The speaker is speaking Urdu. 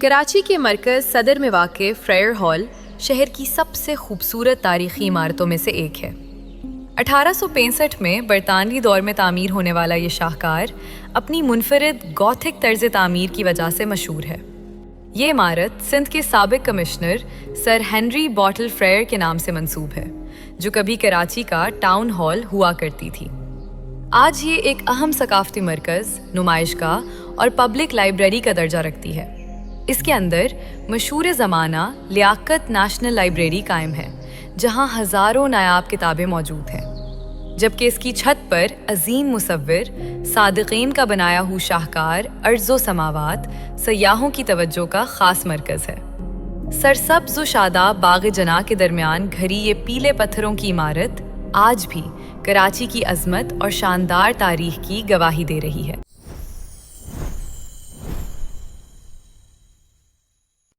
کراچی کے مرکز صدر میں واقع فریئر ہال شہر کی سب سے خوبصورت تاریخی عمارتوں میں سے ایک ہے۔ 1865 میں برطانوی دور میں تعمیر ہونے والا یہ شاہکار اپنی منفرد گوتھک طرز تعمیر کی وجہ سے مشہور ہے۔ یہ عمارت سندھ کے سابق commissioner sir Henry bottle Frere کے نام سے منسوب ہے، جو کبھی کراچی کا ٹاؤن ہال ہوا کرتی تھی۔ آج یہ ایک اہم ثقافتی مرکز، نمائشگاہ اور پبلک لائبریری کا درجہ رکھتی ہے۔ اس کے اندر مشہور زمانہ لیاقت نیشنل لائبریری قائم ہے، جہاں ہزاروں نایاب کتابیں موجود ہیں، جبکہ اس کی چھت پر عظیم مصور صادقین کا بنایا ہوا شاہکار ارض و سماوات سیاحوں کی توجہ کا خاص مرکز ہے۔ سرسبز و شاداب باغ جناح کے درمیان گھری یہ پیلے پتھروں کی عمارت آج بھی کراچی کی عظمت اور شاندار تاریخ کی گواہی دے رہی ہے۔